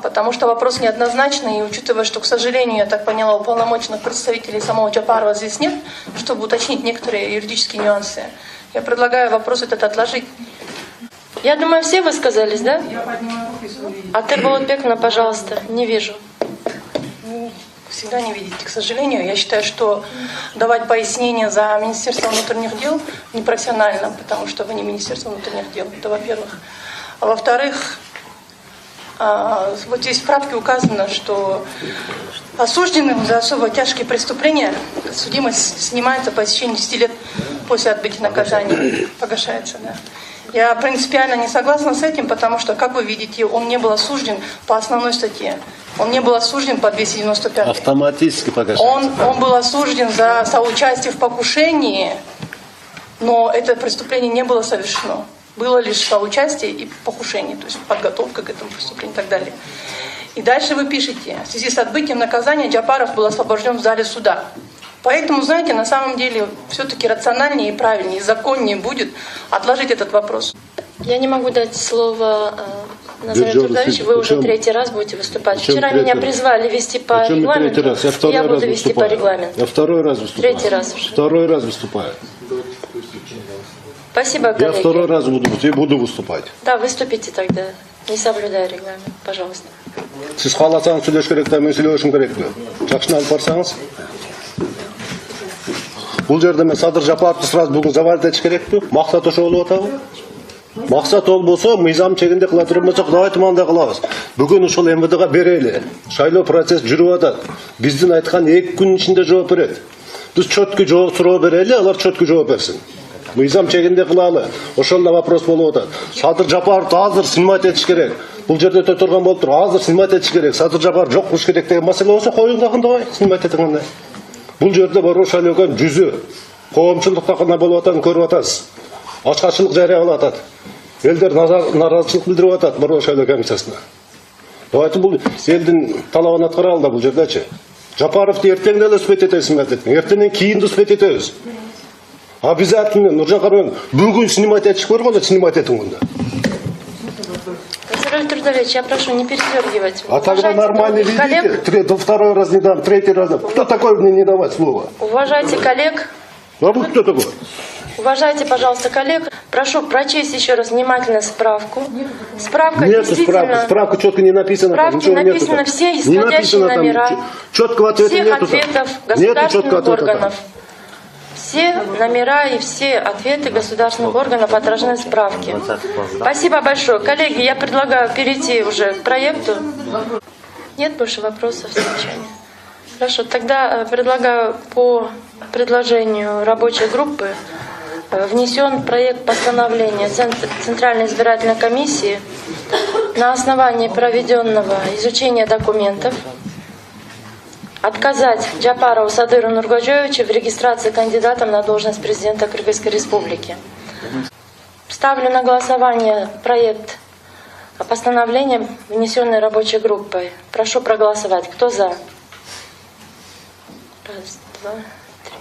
Потому что вопрос неоднозначный, и учитывая, что, к сожалению, я так поняла, уполномоченных представителей самого Джапарова здесь нет, чтобы уточнить некоторые юридические нюансы, я предлагаю вопрос этот отложить. Я думаю, все высказались, да? Я поднимаю руки, если вы видите. Атыр Болотбековна, пожалуйста, не вижу. Всегда не видите, к сожалению. Я считаю, что давать пояснения за Министерство внутренних дел непрофессионально, потому что вы не Министерство внутренних дел, это во-первых. А во-вторых, вот здесь в правке указано, что осужденным за особо тяжкие преступления судимость снимается по истечении 10 лет после отбытия наказания. Погашается, да. Я принципиально не согласна с этим, потому что, как вы видите, он не был осужден по основной статье. Он не был осужден по 295. Автоматически погашается. Он был осужден за соучастие в покушении, но это преступление не было совершено. Было лишь соучастие и покушение, то есть подготовка к этому преступлению и так далее. И дальше вы пишете: в связи с отбытием наказания Джапаров был освобожден в зале суда. Поэтому, знаете, на самом деле все-таки рациональнее и правильнее, и законнее будет отложить этот вопрос. Я не могу дать слово Назару Трудовичу, вы уже третий раз будете выступать. Вчера меня призвали вести по регламенту, я буду вести по регламенту. Я второй раз выступаю. Третий раз уже. Второй раз выступаю. Спасибо, коллеги. Я второй раз буду выступать. Да, выступите тогда, не соблюдая регламент, пожалуйста. Siz xohlasangiz сөйлеш керек та, men сөйлешим керекпи? Жакшыны алып барсаңыз. Бул жерде мен Садыр Жапаровду сразу бүгүн завалить этиш керекпи? Максат ошо болуп атабы? Максат ол болсо, мыйзам чегинде кыла турбасак, давайте мындай кылабыз. Бүгүн ушул МВДга берели. Шайлоо процесс жүрүп атат. Биздин айткан 2 күн ичинде жооп берет. Биз чөткү жооп суроо берели, алар чөткү жооп берсин. Мыйзам чегинде кылалы. Ошол да вопрос болуп атат. Садыр Жапаровду азыр снимать этиш керек. Бул жерде турган болуп тур, азыр снимать этиш керек. Садыр Жапаров жок кылыш керек деген маселе болсо, коюңдагы давай снимать этиңиз. Бул жерде бар шайлоого жүзү коомчулукта кана болуп атат, көрүп атасыз. Ачкачылык жарыялап атат. Элдер наразычылык билдирип атат бар шайлоо комиссиясына. Давайте бул элдин талабын аткара алды бул жердечи. Жапаровду эртең деле спет этесиң этиң. Эртеңден кийин спет этебиз. Обязательно Нуржан Кармен бүгүн снимать этиш керек болот, снимать этиң мында. Назар Трудович, я прошу не передергивать. А тогда нормально видите, второй раз не дам, третий раз дам. Кто такой мне не давать слова? Уважайте коллег. А вы кто такой? Уважайте, пожалуйста, коллег. Прошу прочесть еще раз внимательно справку. Справка нет, действительно... справка четко не написана. Справки написаны все исходящие номера четкого ответа всех нету, ответов государственных органов. Все номера и все ответы государственных органов отражены в справке. Спасибо большое. Коллеги, я предлагаю перейти уже к проекту. Нет больше вопросов, замечаний. Хорошо, тогда предлагаю по предложению рабочей группы внесен проект постановления Центральной избирательной комиссии на основании проведенного изучения документов отказать Джапарову Садыру Нургожоевичу в регистрации кандидатом на должность президента Кыргызской Республики. Ставлю на голосование проект постановления, внесенный рабочей группой. Прошу проголосовать. Кто за? Раз, два, три,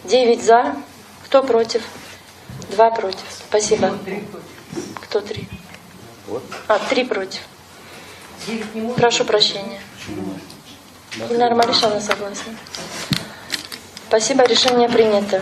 4. 9 за. Кто против? 2 против. Спасибо. Кто 3? 3 против. Прошу прощения. Гульнара Маришевна согласна. Спасибо, решение принято.